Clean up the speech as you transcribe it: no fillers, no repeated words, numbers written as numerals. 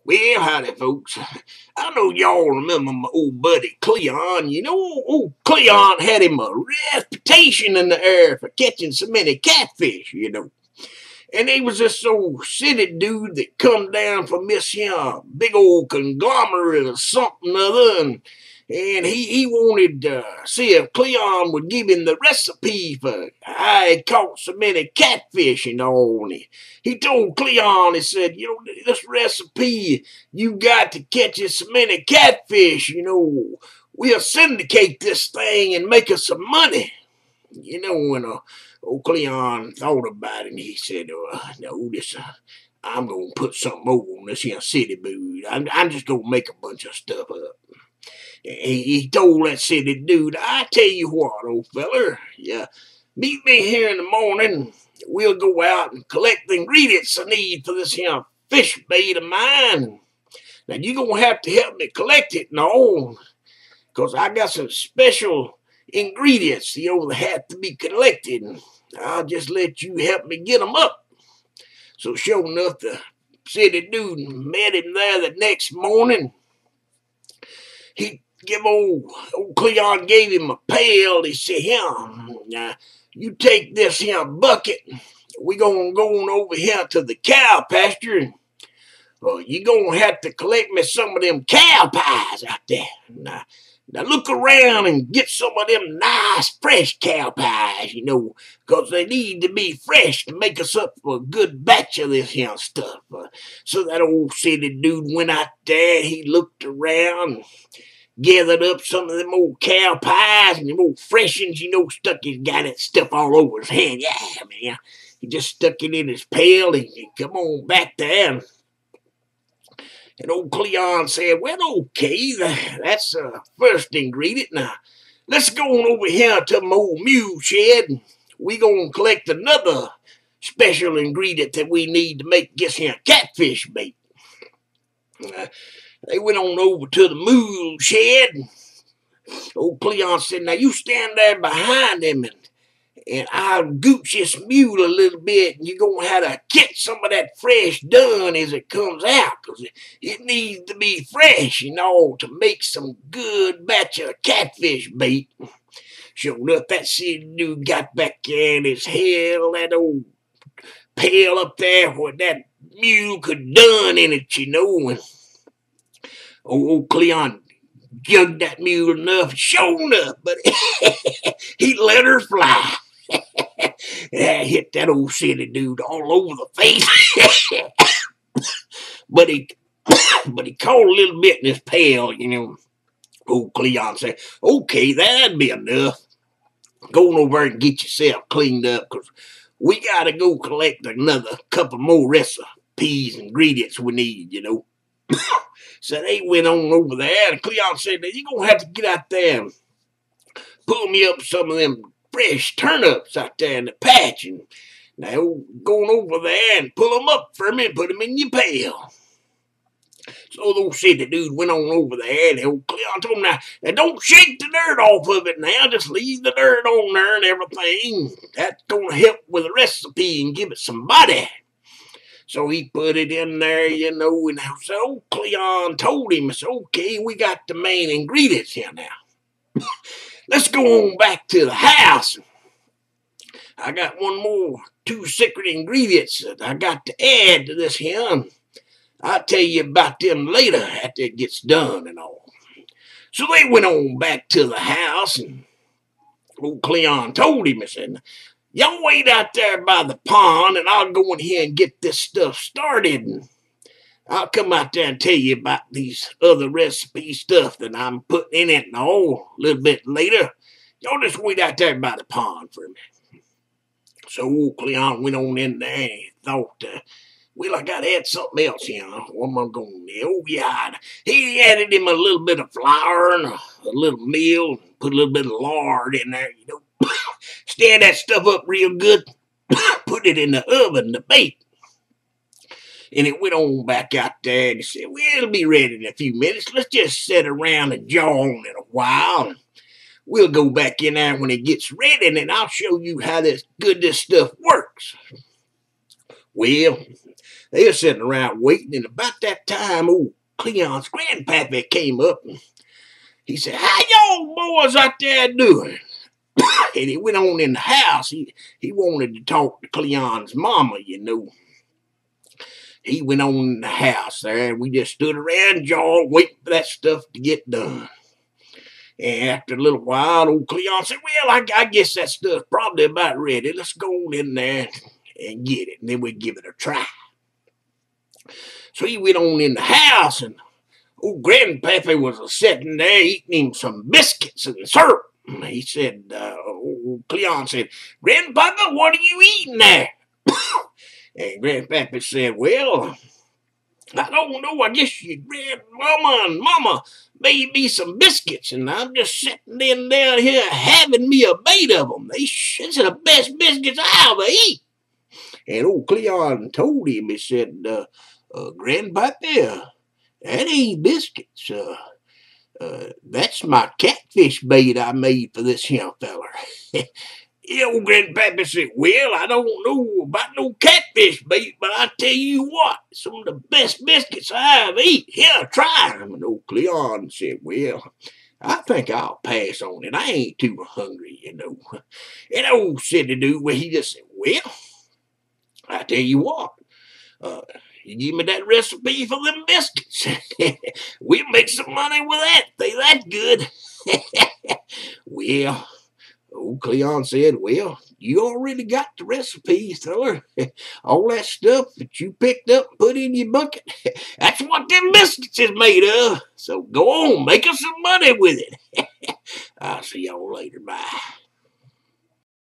Well, howdy, folks. I know y'all remember my old buddy Cleon. You know, old Cleon had him a reputation in the air for catching so many catfish. And he was this old city dude that come down from this here big old conglomerate or something other, and he wanted to see if Cleon would give him the recipe for how he caught so many catfish and all. And he told Cleon, he said, this recipe you got to catch so many catfish, we'll syndicate this thing and make us some money. When old Cleon thought about it, and he said, no, I'm going to put something over on this here city dude. I'm just going to make a bunch of stuff up. He told that city dude, I tell you what, old feller, meet me here in the morning. We'll go out and collect the ingredients I need for this here fish bait of mine. Now, you're going to have to help me collect it and all, because I got some special ingredients, that have to be collected. And I'll just let you help me get them up. So, sure enough, the city dude met him there the next morning. Old Cleon gave him a pail. He said, here, you take this here bucket. We're going to go on over here to the cow pasture. You're going to have to collect me some of them cow pies out there. Now look around and get some of them nice fresh cow pies, because they need to be fresh to make us up for a good batch of this here stuff. So that old city dude went out there. He looked around, gathered up some of them old cow pies and them old freshens, stuck his got that stuff all over his hand. Yeah, man. He just stuck it in his pail and come on back there. And old Cleon said, well, okay, that's the first ingredient. Now, let's go on over here to my old mule shed. We're going to collect another special ingredient that we need to make this here catfish bait. They went on over to the mule shed. Old Cleon said, now you stand there behind him and I'll gooch this mule a little bit, and you're going to have to catch some of that fresh done as it comes out, because it needs to be fresh, to make some good batch of catfish bait. Sure enough, that city dude got back there and his hell, that old pail up there where that mule could done in it, and old Cleon jugged that mule enough, sure enough, but he let her fly. Hit that old city dude all over the face. but he caught a little bit in his pail, Old Cleon said, okay, that'd be enough. Go on over and get yourself cleaned up, because we got to go collect another couple more recipes and ingredients we need, So they went on over there, and Cleon said, you're going to have to get out there and pull me up some of them fresh turnips out there in the patch. And now going over there and pull them up for me and put them in your pail. So the old city dude went on over there, and old Cleon told him, now don't shake the dirt off of it now, just leave the dirt on there and everything. That's going to help with the recipe and give it some body. So he put it in there, and so old Cleon told him, it's okay, we got the main ingredients here now. Let's go on back to the house. I got two secret ingredients that I got to add to this here. I'll tell you about them later after it gets done and all. So they went on back to the house, and old Cleon told him, he said, y'all wait out there by the pond, and I'll go in here and get this stuff started. And I'll come out there and tell you about these other recipe stuff that I'm putting in it and all a little bit later. Y'all just wait out there by the pond for me. So old Cleon went on in there and he thought, well, I got to add something else here. What am I going to do? Oh, yeah. He added him a little bit of flour and a little meal, put a little bit of lard in there, Stand that stuff up real good, put it in the oven to bake. And it went on back out there, and he said, well, it'll be ready in a few minutes. Let's just sit around and jaw on it a while. And we'll go back in there when it gets ready, and then I'll show you how good this stuff works. Well, they were sitting around waiting, and about that time, old Cleon's grandpappy came up, and he said, "How y'all boys out there doing?" And he went on in the house. He wanted to talk to Cleon's mama, you know. He went on in the house there, and we just stood around, y'all, waiting for that stuff to get done. And after a little while, old Cleon said, "Well, I guess that stuff's probably about ready. Let's go on in there and get it, and then we'll give it a try." So he went on in the house, and old Grandpappy was sitting there eating him some biscuits and syrup. He said, old Cleon said, "Grandpapa, what are you eating there?" And Grandpappy said, "Well, I don't know. I guess your grandmama and mama made me some biscuits, and I'm just sitting down here having me a bite of them. These are the best biscuits I ever eat." And old Cleon told him, he said, "Grandpappy, that ain't biscuits. That's my catfish bait I made for this here feller." Yeah, old Grandpappy said, "Well, I don't know about no catfish bait, but I tell you what, some of the best biscuits I ever eat. Here, try them." And old Cleon said, "Well, I think I'll pass on it. I ain't too hungry, you know." And old silly dude, well, he just said, "Well, I tell you what, you give me that recipe for them biscuits. We'll make some money with that. They that good." Well, old Cleon said, "Well, you already got the recipe, feller. All that stuff that you picked up and put in your bucket, that's what them biscuits is made of. So go on, make us some money with it." I'll see y'all later. Bye.